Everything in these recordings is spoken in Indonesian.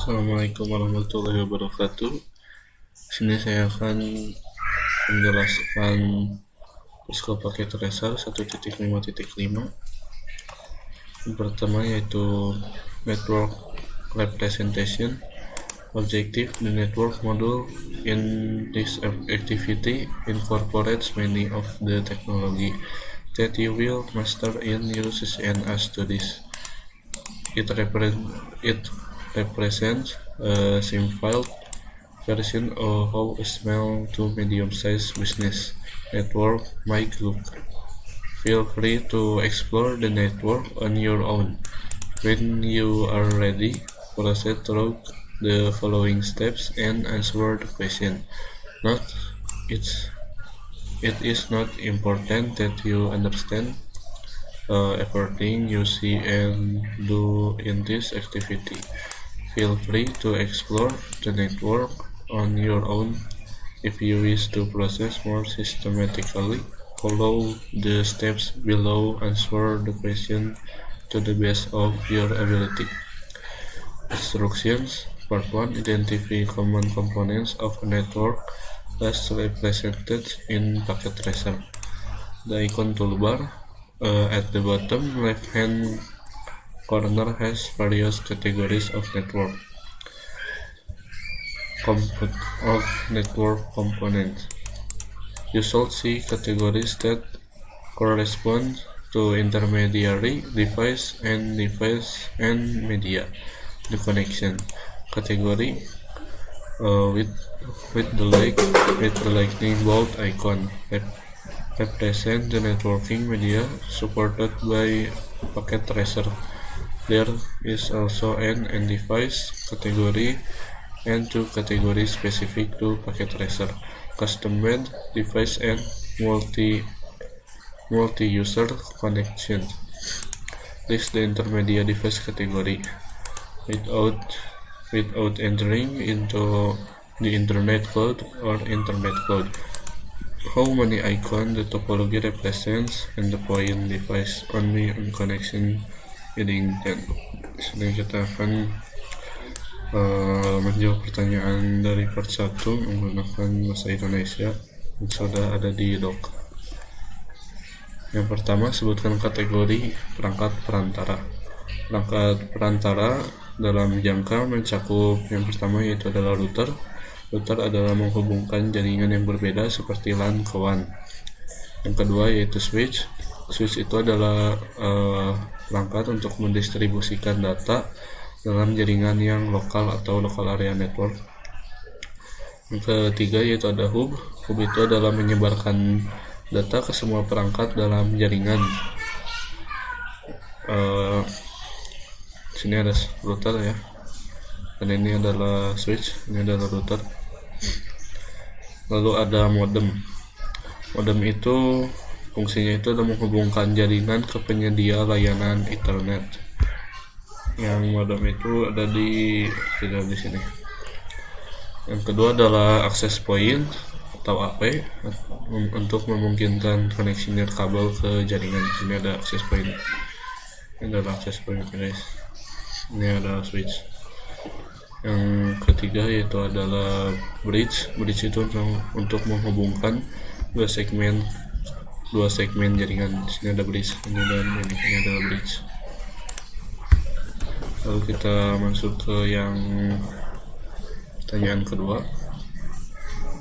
Assalamualaikum warahmatullahi wabarakatuh. Sini saya akan menjelaskan Cisco Packet Tracer 1.5.5. Yang pertama yaitu Network Representation. Objective: the network module in this activity incorporates many of the technology that you will master in your CCNA studies. It represents a simplified version of how a small to medium-sized business network might look. Feel free to explore the network on your own. When you are ready, proceed through the following steps and answer the question. Note, it is not important that you understand everything you see and do in this activity. Feel free to explore the network on your own. If you wish to process more systematically, follow the steps below. Answer the question to the best of your ability. Instructions. Part 1. Identify common components of a network as represented in Packet Tracer. The icon toolbar at the bottom left-hand corner has various categories of network components. You should see categories that correspond to intermediary device and media. The connection category with the lightning bolt icon represent the networking media supported by Packet Tracer. There is also an end device category and two categories specific to Packet Tracer: custom-made device and multi-user connection. List the intermediate device category without entering into the Internet Cloud or Internet Cloud. How many icons the topology represents and the point device only on connection heading 10. Sini kita akan menjawab pertanyaan dari part 1 menggunakan bahasa Indonesia yang sudah ada di doc. Yang pertama, sebutkan kategori perangkat perantara. Perangkat perantara dalam jangka mencakup yang pertama yaitu adalah router. Router adalah menghubungkan jaringan yang berbeda seperti LAN ke WAN. Yang kedua yaitu switch. Switch itu adalah perangkat untuk mendistribusikan data dalam jaringan yang lokal atau local area network. Yang ketiga yaitu ada hub. Hub itu adalah menyebarkan data ke semua perangkat dalam jaringan. Sini ada router ya, dan ini adalah switch, ini adalah router. Lalu ada modem. Modem itu fungsinya itu adalah menghubungkan jaringan ke penyedia layanan internet. Yang modem itu ada di sini. Yang kedua adalah access point atau AP untuk memungkinkan koneksi nirkabel ke jaringan. Di sini ada access point. Ini adalah access point, guys. Ini ada switch. Yang ketiga yaitu adalah bridge. Bridge itu untuk menghubungkan dua segmen jaringan. Di sini ada bridge, ini adalah bridge. Lalu kita masuk ke yang pertanyaan kedua.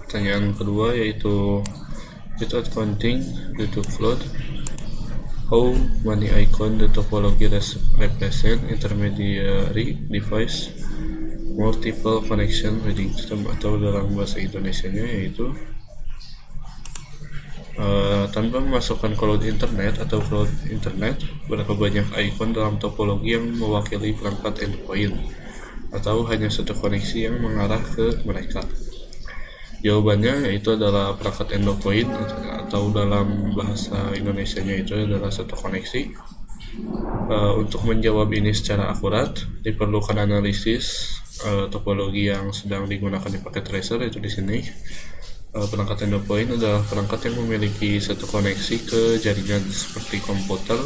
Pertanyaan kedua yaitu without counting the two cloud, how many icon the topology represent intermediary device multiple connection reading system, atau dalam bahasa Indonesianya yaitu tanpa memasukkan cloud internet atau cloud internet, berapa banyak icon dalam topologi yang mewakili perangkat endpoint atau hanya satu koneksi yang mengarah ke mereka. Jawabannya yaitu adalah perangkat endpoint atau dalam bahasa Indonesianya itu adalah satu koneksi. Untuk menjawab ini secara akurat diperlukan analisis topologi yang sedang digunakan di Packet Tracer, yaitu di sini. Perangkat endpoint adalah perangkat yang memiliki satu koneksi ke jaringan seperti komputer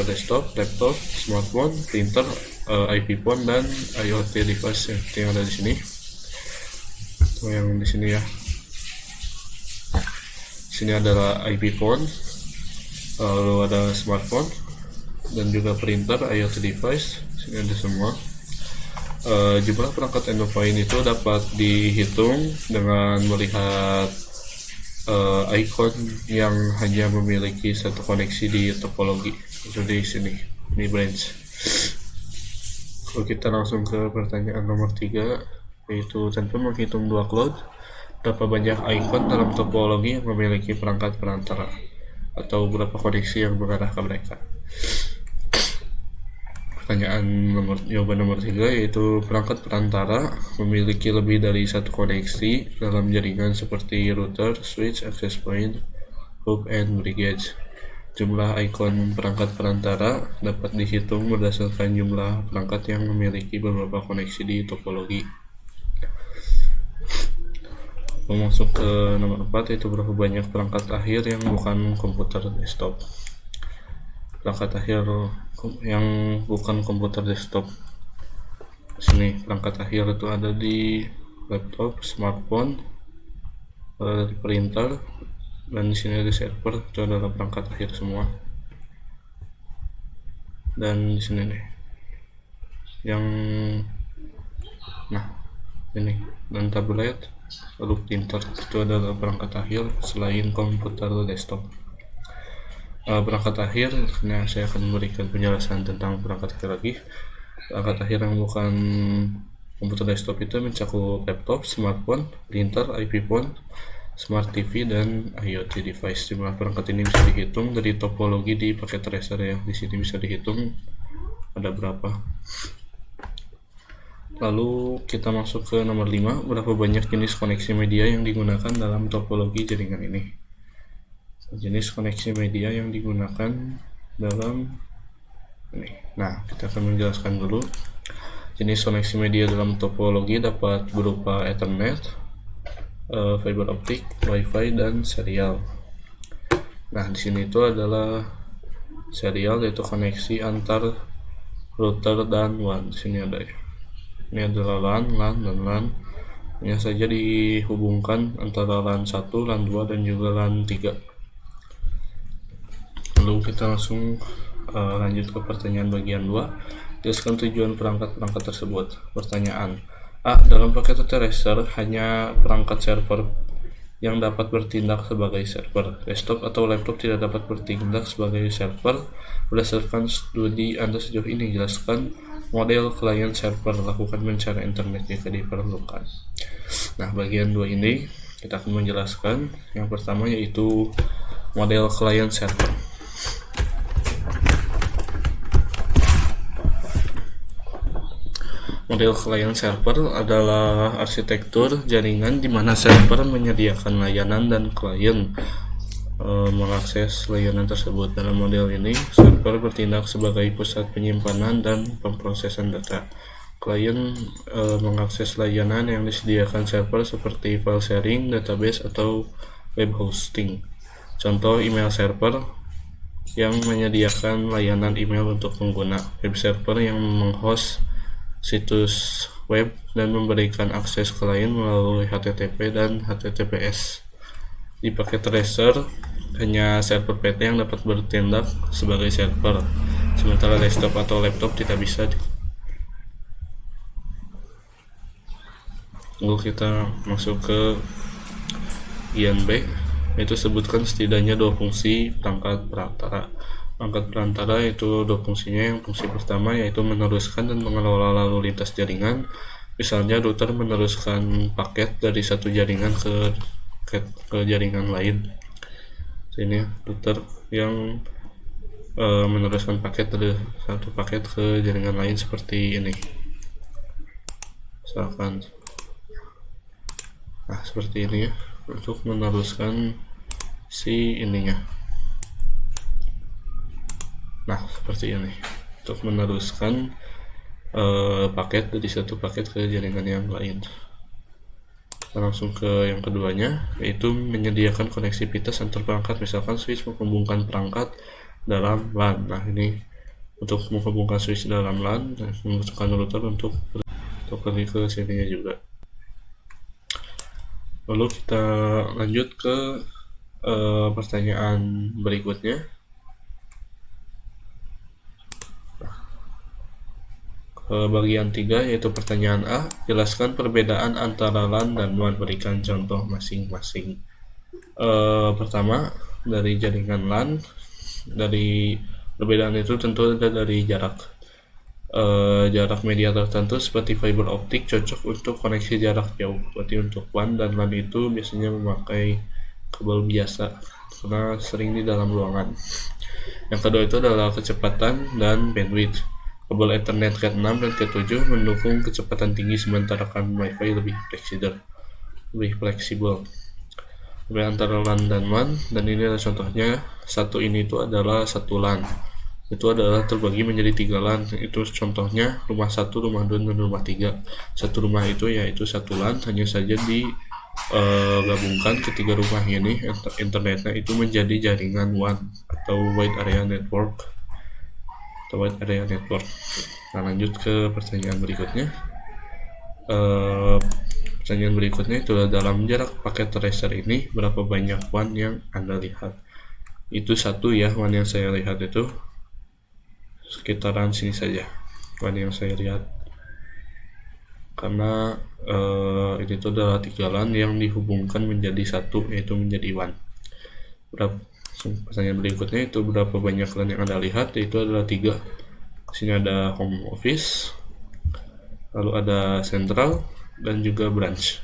desktop, laptop, smartphone, printer, IP phone dan IoT device yang ada di sini. Yang di sini ya. Sini adalah IP phone, lalu ada smartphone dan juga printer, IoT device. Sini ada semua. Jumlah perangkat endpoint itu dapat dihitung dengan melihat icon yang hanya memiliki satu koneksi di topologi. Itu di sini, ini branch. Kalau kita langsung ke pertanyaan nomor 3, yaitu tanpa menghitung dua cloud, berapa banyak icon dalam topologi yang memiliki perangkat perantara, atau berapa koneksi yang mengarah ke mereka. Jawaban nomor 3 yaitu perangkat perantara memiliki lebih dari satu koneksi dalam jaringan seperti router, switch, access point, hub, and bridge. Jumlah ikon perangkat perantara dapat dihitung berdasarkan jumlah perangkat yang memiliki beberapa koneksi di topologi. Masuk ke nomor 4, yaitu berapa banyak perangkat akhir yang bukan komputer desktop. Perangkat akhir yang bukan komputer desktop, sini perangkat akhir itu ada di laptop, smartphone, ada di printer, dan di sini ada server. Itu adalah perangkat akhir semua. Dan di sini nih yang ini dan tablet, lalu printer, itu adalah perangkat akhir selain komputer desktop. Perangkat akhir, nah saya akan memberikan penjelasan tentang perangkat akhir lagi. Perangkat akhir yang bukan komputer desktop itu mencakup laptop, smartphone, printer, IP phone, smart TV, dan IoT device. Jumlah perangkat ini bisa dihitung dari topologi di paket tracer ya. Di sini bisa dihitung ada berapa. Lalu kita masuk ke nomor 5, berapa banyak jenis koneksi media yang digunakan dalam topologi jaringan ini. Jenis koneksi media yang digunakan dalam ini. Nah, kita akan menjelaskan dulu. Jenis koneksi media dalam topologi dapat berupa Ethernet, fiber optik, Wi-Fi, dan serial. Nah, di sini itu adalah serial, yaitu koneksi antar router dan WAN. Di sini ada ya. Ini adalah LAN, dan LAN. Hanya saja dihubungkan antara LAN 1, LAN 2, dan juga LAN 3. Lalu kita langsung lanjut ke pertanyaan bagian 2. Jelaskan tujuan perangkat-perangkat tersebut. Pertanyaan A. Dalam paket tracer hanya perangkat server yang dapat bertindak sebagai server. Desktop atau laptop tidak dapat bertindak sebagai server. Berdasarkan studi Anda sejauh ini, jelaskan model client server. Lakukan mencari internet jika diperlukan. Nah, bagian 2 ini kita akan menjelaskan. Yang pertama yaitu model client server. Model client server adalah arsitektur jaringan di mana server menyediakan layanan dan klien mengakses layanan tersebut. Dalam model ini, server bertindak sebagai pusat penyimpanan dan pemrosesan data. Klien mengakses layanan yang disediakan server seperti file sharing, database, atau web hosting. Contoh email server yang menyediakan layanan email untuk pengguna, web server yang menghost situs web dan memberikan akses klien melalui HTTP dan HTTPS. Di paket tracer hanya server PT yang dapat bertindak sebagai server, sementara desktop atau laptop tidak bisa. Lalu kita masuk ke bagian B, yaitu sebutkan setidaknya dua fungsi perangkat perantara. Perangkat perantara itu dua fungsinya. Yang fungsi pertama yaitu meneruskan dan mengelola lalu lintas jaringan. Misalnya router meneruskan paket dari satu jaringan ke jaringan lain. Ini router yang meneruskan paket dari satu paket ke jaringan lain seperti ini. Misalkan seperti ini ya, untuk meneruskan si ininya. Seperti ini untuk meneruskan paket dari satu paket ke jaringan yang lain. Kita langsung ke yang keduanya, yaitu menyediakan koneksivitas antar perangkat, misalkan switch menghubungkan perangkat dalam LAN. Ini untuk menghubungkan switch dalam LAN dan membutuhkan router untuk pergi ke sininya juga. Lalu kita lanjut ke pertanyaan berikutnya. Bagian 3 yaitu pertanyaan A, jelaskan perbedaan antara LAN dan WAN, berikan contoh masing-masing. Pertama, dari jaringan LAN, dari perbedaan itu tentu ada dari jarak. Jarak media tertentu seperti fiber optik cocok untuk koneksi jarak jauh. Berarti untuk WAN dan LAN itu biasanya memakai kabel biasa karena sering di dalam ruangan. Yang kedua itu adalah kecepatan dan bandwidth. Kabel Ethernet Cat6 dan Cat7 mendukung kecepatan tinggi sementara kabel Wi-Fi lebih fleksibel. Antara LAN dan WAN, dan ini adalah contohnya. Satu ini itu adalah satu LAN. Itu adalah terbagi menjadi 3 LAN. Itu contohnya rumah 1, rumah 2, dan rumah 3. Satu rumah itu yaitu satu LAN, hanya saja digabungkan ketiga rumah ini internetnya itu menjadi jaringan WAN atau Wide Area Network. Nah, lanjut ke pertanyaan berikutnya. Pertanyaan berikutnya itu dalam jarak paket tracer ini berapa banyak WAN yang Anda lihat? Itu satu ya, WAN yang saya lihat itu sekitaran sini saja WAN yang saya lihat, karena ini tuh adalah 3 LAN yang dihubungkan menjadi satu, yaitu menjadi WAN. Pertanyaan berikutnya itu berapa banyak LAN yang Anda lihat? Itu adalah 3. Di sini ada home office, lalu ada central, dan juga branch.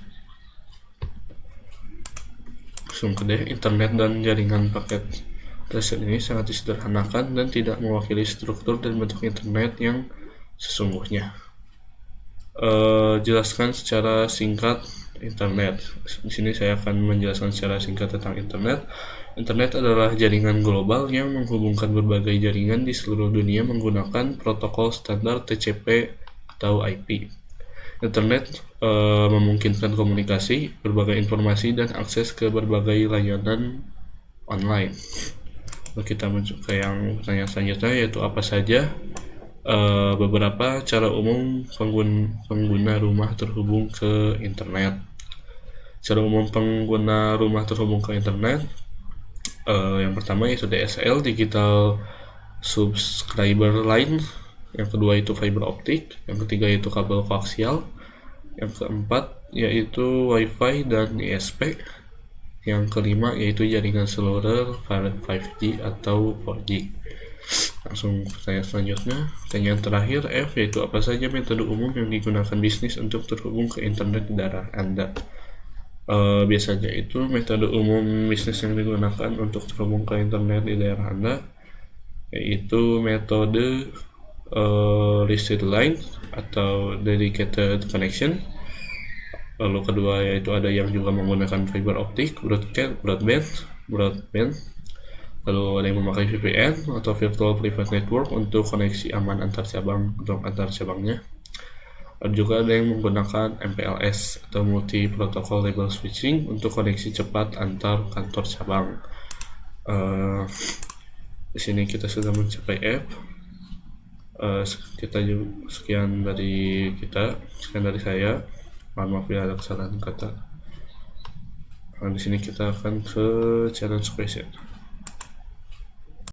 Langsung ke D, internet dan jaringan paket tracer ini sangat disederhanakan dan tidak mewakili struktur dan bentuk internet yang sesungguhnya. Jelaskan secara singkat internet. Di sini saya akan menjelaskan secara singkat tentang internet. Internet adalah jaringan global yang menghubungkan berbagai jaringan di seluruh dunia menggunakan protokol standar TCP atau IP. Internet memungkinkan komunikasi, berbagai informasi, dan akses ke berbagai layanan online. Lalu kita masuk ke yang pertanyaan selanjutnya, yaitu apa saja beberapa cara umum pengguna rumah terhubung ke internet. Cara umum pengguna rumah terhubung ke internet, yang pertama yaitu DSL, Digital Subscriber Line. Yang kedua itu fiber optik. Yang ketiga itu kabel koaksial. Yang keempat yaitu Wi-Fi dan ISP. Yang kelima yaitu jaringan seluler 5G atau 4G. Langsung pertanyaan selanjutnya. Pertanyaan terakhir F, yaitu apa saja metode umum yang digunakan bisnis untuk terhubung ke internet di daerah Anda? Biasanya itu metode umum bisnis yang digunakan untuk terhubung ke internet di daerah Anda yaitu metode listed line atau dedicated connection. Lalu kedua yaitu ada yang juga menggunakan fiber optik, broadband. Lalu ada yang memakai VPN atau virtual private network untuk koneksi aman antar cabangnya. Juga ada yang menggunakan MPLS atau multi protocol label switching untuk koneksi cepat antar kantor cabang. Di sini kita sudah mencapai F. Sekian dari saya. Mohon maaf bila ada kesalahan kata. Di sini kita akan ke challenge question.